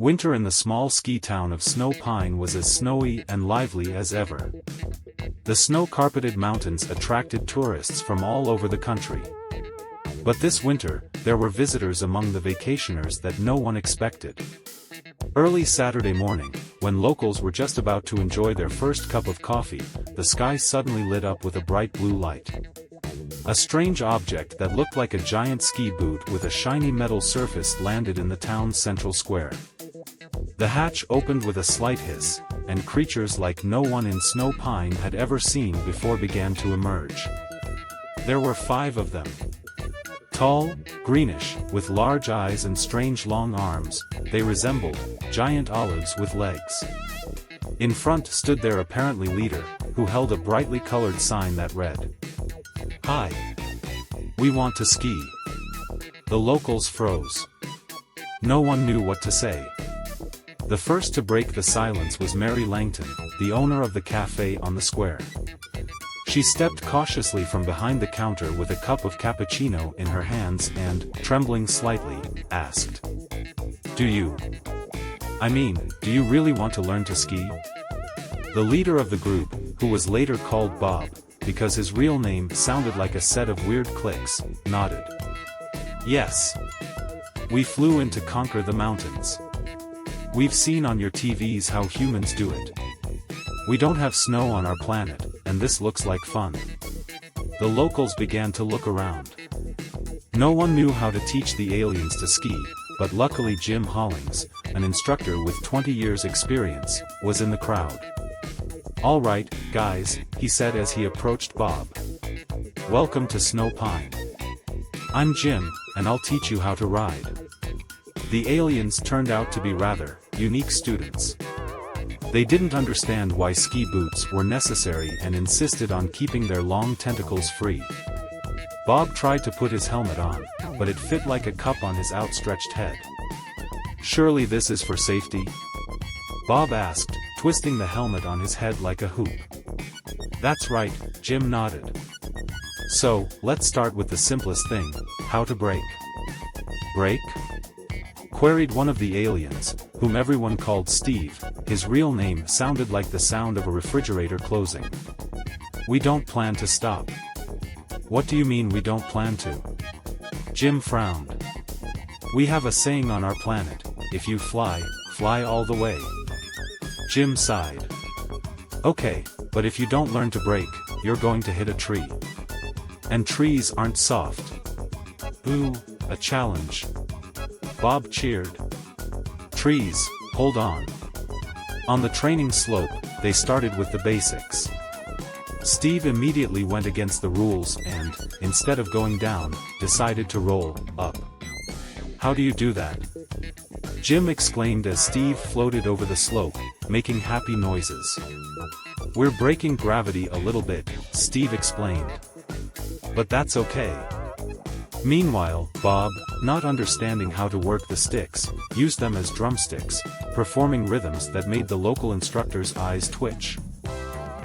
Winter in the small ski town of Snow Pine was as snowy and lively as ever. The snow-carpeted mountains attracted tourists from all over the country. But this winter, there were visitors among the vacationers that no one expected. Early Saturday morning, when locals were just about to enjoy their first cup of coffee, the sky suddenly lit up with a bright blue light. A strange object that looked like a giant ski boot with a shiny metal surface landed in the town's central square. The hatch opened with a slight hiss, and creatures like no one in Snow Pine had ever seen before began to emerge. There were 5 of them. Tall, greenish, with large eyes and strange long arms, they resembled giant olives with legs. In front stood their apparently leader, who held a brightly colored sign that read, "Hi. We want to ski." The locals froze. No one knew what to say. The first to break the silence was Mary Langton, the owner of the cafe on the square. She stepped cautiously from behind the counter with a cup of cappuccino in her hands and, trembling slightly, asked, Do you really want to learn to ski?" The leader of the group, who was later called Bob, because his real name sounded like a set of weird clicks, nodded. "Yes. We flew in to conquer the mountains. We've seen on your TVs how humans do it. We don't have snow on our planet, and this looks like fun." The locals began to look around. No one knew how to teach the aliens to ski, but luckily Jim Hollings, an instructor with 20 years' experience, was in the crowd. "All right, guys," he said as he approached Bob. "Welcome to Snow Pine. I'm Jim, and I'll teach you how to ride." The aliens turned out to be rather unique students. They didn't understand why ski boots were necessary and insisted on keeping their long tentacles free. Bob tried to put his helmet on, but it fit like a cup on his outstretched head. "Surely this is for safety?" Bob asked, twisting the helmet on his head like a hoop. "That's right," Jim nodded. "So, let's start with the simplest thing, how to brake." "Brake?" queried one of the aliens, whom everyone called Steve. His real name sounded like the sound of a refrigerator closing. "We don't plan to stop." "What do you mean we don't plan to?" Jim frowned. "We have a saying on our planet, if you fly, fly all the way." Jim sighed. "Okay, but if you don't learn to brake, you're going to hit a tree. And trees aren't soft." "Ooh, a challenge." Bob cheered. "Trees, hold on." On the training slope, they started with the basics. Steve immediately went against the rules and, instead of going down, decided to roll up. "How do you do that?" Jim exclaimed as Steve floated over the slope, making happy noises. "We're breaking gravity a little bit," Steve explained. "But that's okay." Meanwhile, Bob, not understanding how to work the sticks, used them as drumsticks, performing rhythms that made the local instructor's eyes twitch.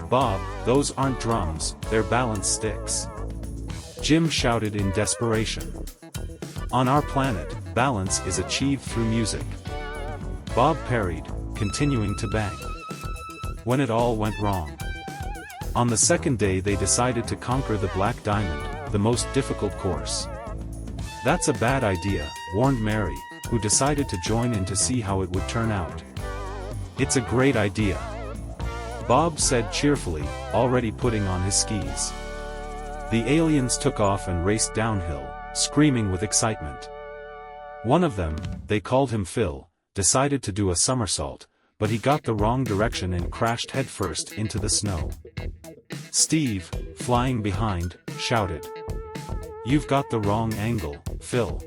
"Bob, those aren't drums, they're balance sticks," Jim shouted in desperation. "On our planet, balance is achieved through music." Bob parried, continuing to bang. When it all went wrong. On the second day they decided to conquer the Black Diamond, the most difficult course. "That's a bad idea," warned Mary, who decided to join in to see how it would turn out. "It's a great idea," Bob said cheerfully, already putting on his skis. The aliens took off and raced downhill, screaming with excitement. One of them, they called him Phil, decided to do a somersault, but he got the wrong direction and crashed headfirst into the snow. Steve, flying behind, shouted, "You've got the wrong angle, Phil."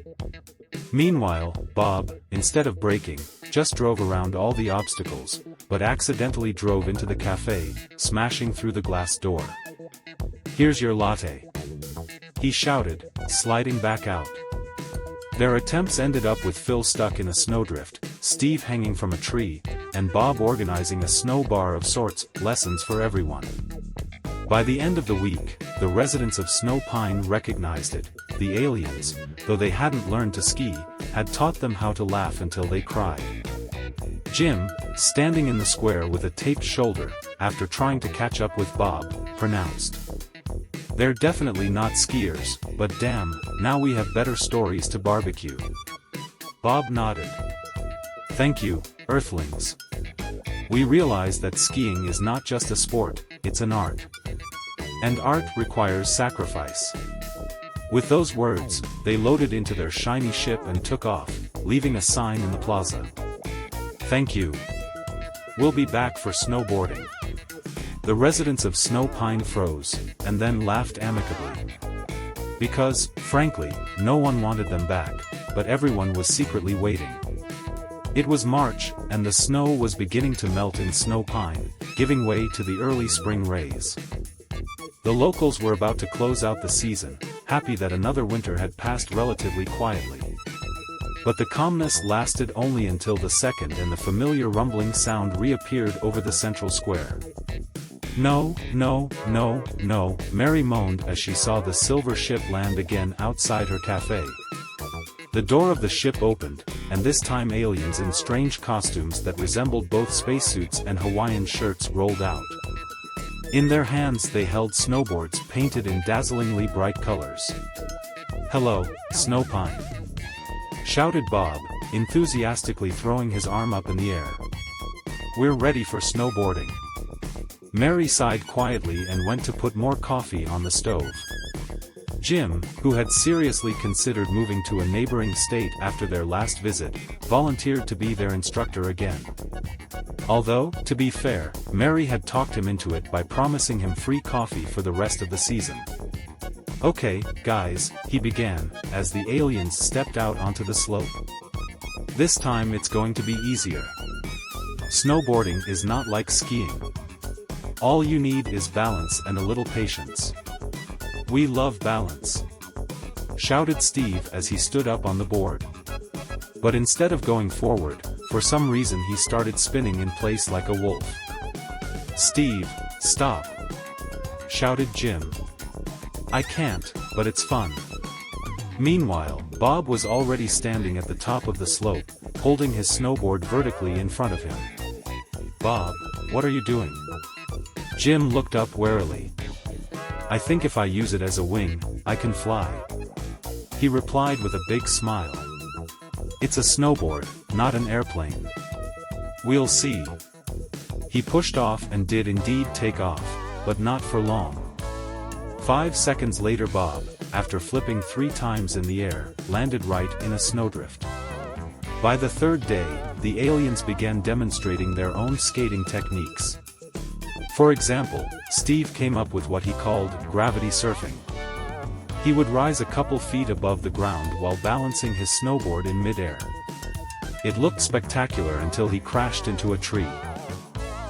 Meanwhile, Bob, instead of braking, just drove around all the obstacles, but accidentally drove into the cafe, smashing through the glass door. "Here's your latte," he shouted, sliding back out. Their attempts ended up with Phil stuck in a snowdrift, Steve hanging from a tree, and Bob organizing a snow bar of sorts, lessons for everyone. By the end of the week, the residents of Snow Pine recognized it. The aliens, though they hadn't learned to ski, had taught them how to laugh until they cried. Jim, standing in the square with a taped shoulder, after trying to catch up with Bob, pronounced, "They're definitely not skiers, but damn, now we have better stories to barbecue." Bob nodded. "Thank you, Earthlings. We realize that skiing is not just a sport, it's an art. And art requires sacrifice." With those words, they loaded into their shiny ship and took off, leaving a sign in the plaza. "Thank you. We'll be back for snowboarding." The residents of Snow Pine froze, and then laughed amicably. Because, frankly, no one wanted them back, but everyone was secretly waiting. It was March, and the snow was beginning to melt in Snow Pine, giving way to the early spring rays. The locals were about to close out the season, happy that another winter had passed relatively quietly. But the calmness lasted only until the second and the familiar rumbling sound reappeared over the central square. "No, no, no, no," Mary moaned as she saw the silver ship land again outside her cafe. The door of the ship opened, and this time aliens in strange costumes that resembled both spacesuits and Hawaiian shirts rolled out. In their hands they held snowboards painted in dazzlingly bright colors. "Hello, Snow Pine," shouted Bob, enthusiastically throwing his arm up in the air. "We're ready for snowboarding." Mary sighed quietly and went to put more coffee on the stove. Jim, who had seriously considered moving to a neighboring state after their last visit, volunteered to be their instructor again. Although, to be fair, Mary had talked him into it by promising him free coffee for the rest of the season. "Okay, guys," he began, as the aliens stepped out onto the slope. "This time it's going to be easier. Snowboarding is not like skiing. All you need is balance and a little patience." "We love balance," shouted Steve as he stood up on the board. But instead of going forward, for some reason he started spinning in place like a wolf. "Steve, stop!" shouted Jim. "I can't, but it's fun." Meanwhile, Bob was already standing at the top of the slope, holding his snowboard vertically in front of him. "Bob, what are you doing?" Jim looked up warily. "I think if I use it as a wing, I can fly," he replied with a big smile. "It's a snowboard, not an airplane. We'll see." He pushed off and did indeed take off, but not for long. 5 seconds later Bob, after flipping 3 times in the air, landed right in a snowdrift. By the third day, the aliens began demonstrating their own skating techniques. For example, Steve came up with what he called gravity surfing. He would rise a couple feet above the ground while balancing his snowboard in midair. It looked spectacular until he crashed into a tree.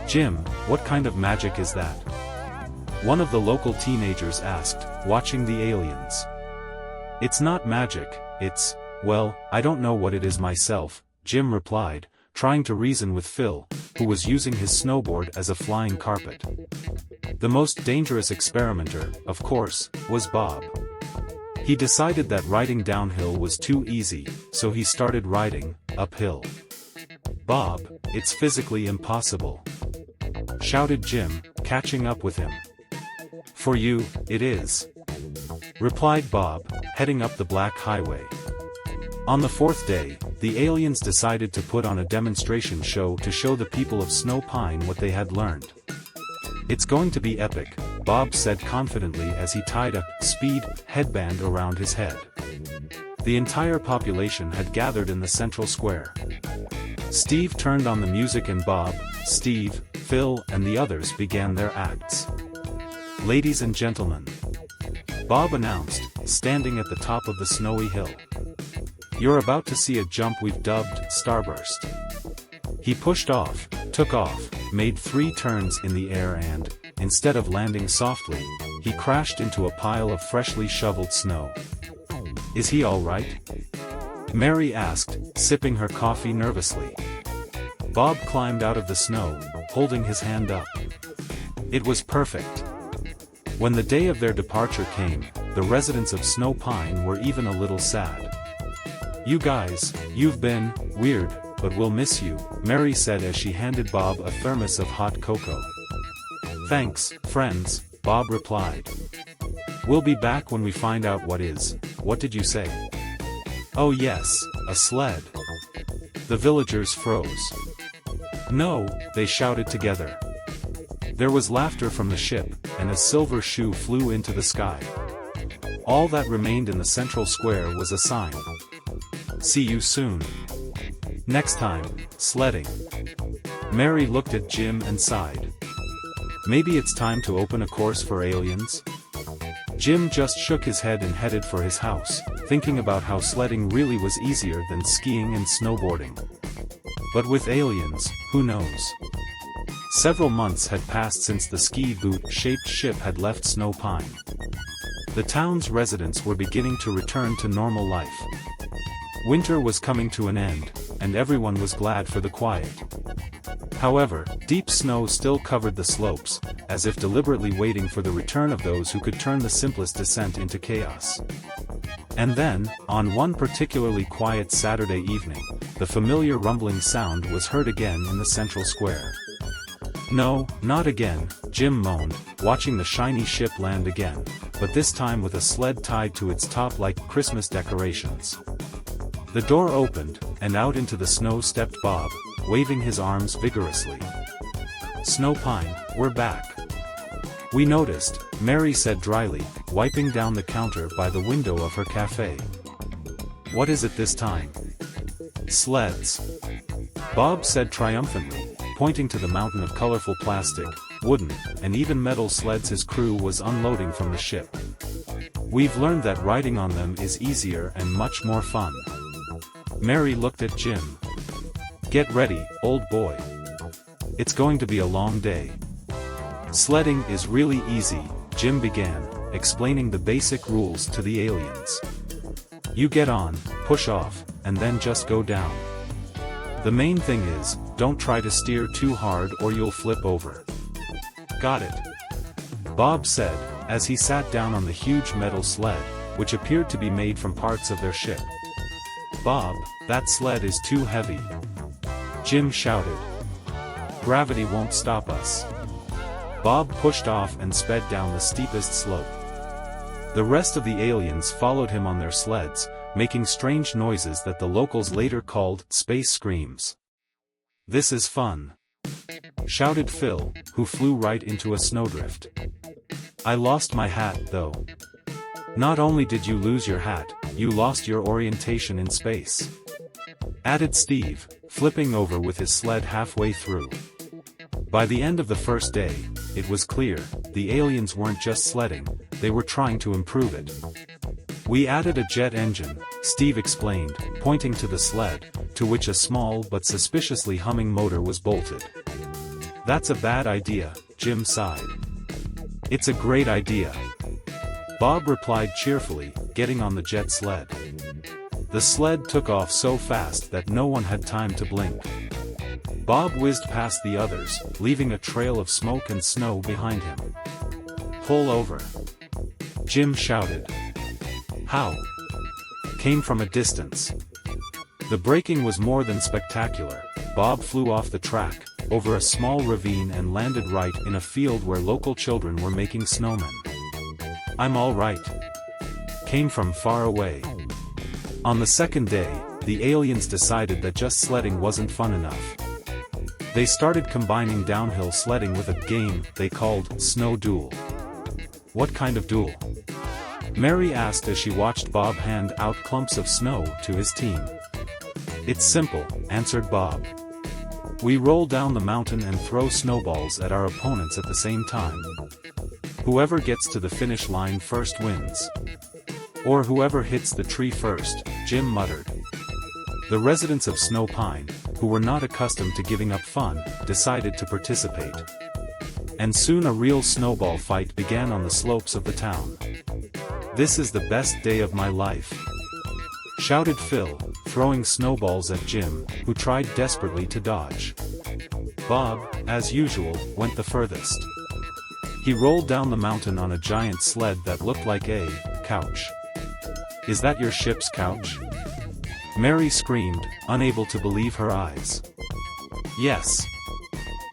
"Jim, what kind of magic is that?" one of the local teenagers asked, watching the aliens. "It's not magic, it's, well, I don't know what it is myself," Jim replied, trying to reason with Phil, who was using his snowboard as a flying carpet. The most dangerous experimenter, of course, was Bob. He decided that riding downhill was too easy, so he started riding uphill. "Bob, it's physically impossible," shouted Jim, catching up with him. "For you, it is," replied Bob, heading up the black highway. On the 4th day, the aliens decided to put on a demonstration show to show the people of Snow Pine what they had learned. "It's going to be epic," Bob said confidently as he tied a speed headband around his head. The entire population had gathered in the central square. Steve turned on the music and Bob, Steve, Phil and the others began their acts. "Ladies and gentlemen," Bob announced, standing at the top of the snowy hill. "You're about to see a jump we've dubbed Starburst." He pushed off, took off, made 3 turns in the air and, instead of landing softly, he crashed into a pile of freshly shoveled snow. "Is he all right?" Mary asked, sipping her coffee nervously. Bob climbed out of the snow, holding his hand up. It was perfect. When the day of their departure came, the residents of Snow Pine were even a little sad. "You guys, you've been weird," but we'll miss you," Mary said as she handed Bob a thermos of hot cocoa. "Thanks, friends," Bob replied. "We'll be back when we find out what did you say?" "Oh yes, a sled." The villagers froze. "No," they shouted together. There was laughter from the ship, and a silver shoe flew into the sky. All that remained in the central square was a sign. "See you soon. Next time, sledding." Mary looked at Jim and sighed. "Maybe it's time to open a course for aliens?" Jim just shook his head and headed for his house, thinking about how sledding really was easier than skiing and snowboarding. But with aliens, who knows? Several months had passed since the ski boot-shaped ship had left Snow Pine. The town's residents were beginning to return to normal life. Winter was coming to an end, and everyone was glad for the quiet. However, deep snow still covered the slopes, as if deliberately waiting for the return of those who could turn the simplest descent into chaos. And then, on one particularly quiet Saturday evening, the familiar rumbling sound was heard again in the central square. "No, not again," Jim moaned, watching the shiny ship land again, but this time with a sled tied to its top like Christmas decorations. The door opened, and out into the snow stepped Bob, waving his arms vigorously. "Snow Pine, we're back." "We noticed," Mary said dryly, wiping down the counter by the window of her cafe. "What is it this time?" "Sleds," Bob said triumphantly, pointing to the mountain of colorful plastic, wooden, and even metal sleds his crew was unloading from the ship. "We've learned that riding on them is easier and much more fun." Mary looked at Jim. "Get ready, old boy. It's going to be a long day." "Sledding is really easy," Jim began, explaining the basic rules to the aliens. "You get on, push off, and then just go down. The main thing is, don't try to steer too hard or you'll flip over." "Got it," Bob said, as he sat down on the huge metal sled, which appeared to be made from parts of their ship. "Bob, that sled is too heavy," Jim shouted. "Gravity won't stop us." Bob pushed off and sped down the steepest slope. The rest of the aliens followed him on their sleds, making strange noises that the locals later called space screams. "This is fun," shouted Phil, who flew right into a snowdrift. "I lost my hat, though." "Not only did you lose your hat, you lost your orientation in space," added Steve, flipping over with his sled halfway through. By the end of the first day, it was clear, the aliens weren't just sledding, they were trying to improve it. "We added a jet engine," Steve explained, pointing to the sled, to which a small but suspiciously humming motor was bolted. "That's a bad idea," Jim sighed. "It's a great idea," Bob replied cheerfully, getting on the jet sled. The sled took off so fast that no one had time to blink. Bob whizzed past the others, leaving a trail of smoke and snow behind him. "Pull over," Jim shouted. "How?" came from a distance. The braking was more than spectacular. Bob flew off the track, over a small ravine and landed right in a field where local children were making snowmen. "I'm all right," came from far away. On the second day, the aliens decided that just sledding wasn't fun enough. They started combining downhill sledding with a game they called Snow Duel. "What kind of duel?" Mary asked as she watched Bob hand out clumps of snow to his team. "It's simple," answered Bob. "We roll down the mountain and throw snowballs at our opponents at the same time. Whoever gets to the finish line first wins." "Or whoever hits the tree first," Jim muttered. The residents of Snow Pine, who were not accustomed to giving up fun, decided to participate. And soon a real snowball fight began on the slopes of the town. "This is the best day of my life," shouted Phil, throwing snowballs at Jim, who tried desperately to dodge. Bob, as usual, went the furthest. He rolled down the mountain on a giant sled that looked like a couch. "Is that your ship's couch?" Mary screamed, unable to believe her eyes. Yes.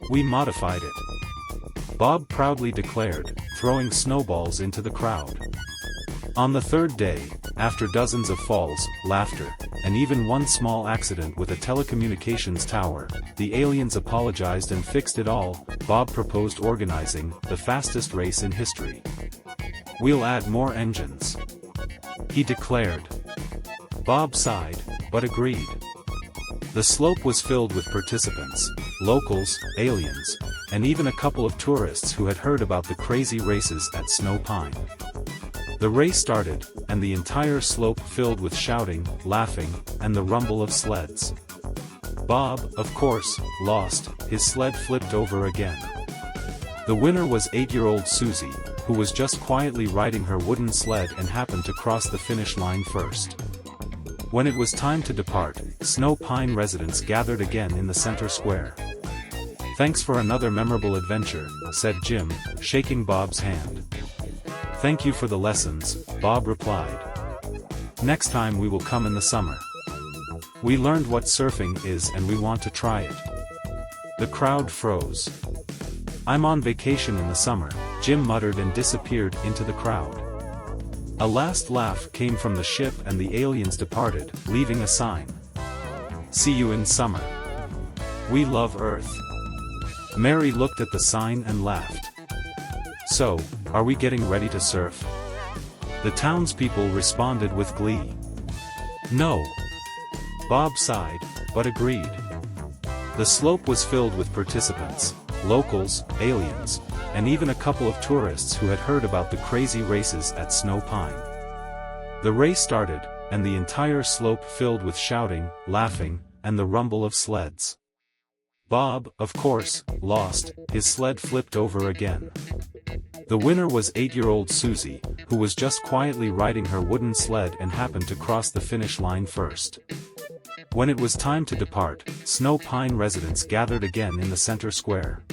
We modified it. Bob proudly declared, throwing snowballs into the crowd. On the third day, after dozens of falls, laughter, and even one small accident with a telecommunications tower, the aliens apologized and fixed it all. Bob proposed organizing the fastest race in history. We'll add more engines, he declared. Bob sighed, but agreed. The slope was filled with participants, locals, aliens, and even a couple of tourists who had heard about the crazy races at Snow Pine. The race started, and the entire slope filled with shouting, laughing, and the rumble of sleds. Bob, of course, lost. His sled flipped over again. The winner was 8-year-old Susie, who was just quietly riding her wooden sled and happened to cross the finish line first. When it was time to depart, Snow Pine residents gathered again in the center square. "Thanks for another memorable adventure," said Jim, shaking Bob's hand. "Thank you for the lessons," Bob replied. "Next time we will come in the summer. We learned what surfing is and we want to try it." The crowd froze. "I'm on vacation in the summer," Jim muttered and disappeared into the crowd. A last laugh came from the ship and the aliens departed, leaving a sign. "See you in summer. We love Earth." Mary looked at the sign and laughed. "So, are we getting ready to surf?" The townspeople responded with glee. "No." Bob sighed, but agreed. The slope was filled with participants, locals, aliens, and even a couple of tourists who had heard about the crazy races at Snow Pine. The race started, and the entire slope filled with shouting, laughing, and the rumble of sleds. Bob, of course, lost. His sled flipped over again. The winner was 8-year-old Susie, who was just quietly riding her wooden sled and happened to cross the finish line first. When it was time to depart, Snow Pine residents gathered again in the center square.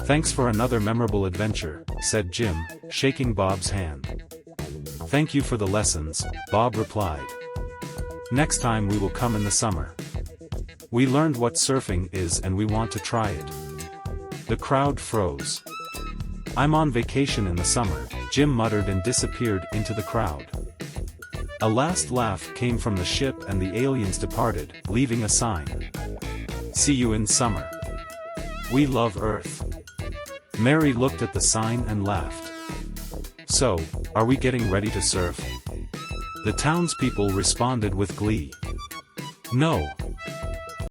"Thanks for another memorable adventure," said Jim, shaking Bob's hand. "Thank you for the lessons," Bob replied. "Next time we will come in the summer. We learned what surfing is and we want to try it." The crowd froze. "I'm on vacation in the summer," Jim muttered and disappeared into the crowd. A last laugh came from the ship and the aliens departed, leaving a sign. "See you in summer. We love Earth." Mary looked at the sign and laughed. "So, are we getting ready to surf?" The townspeople responded with glee. "No."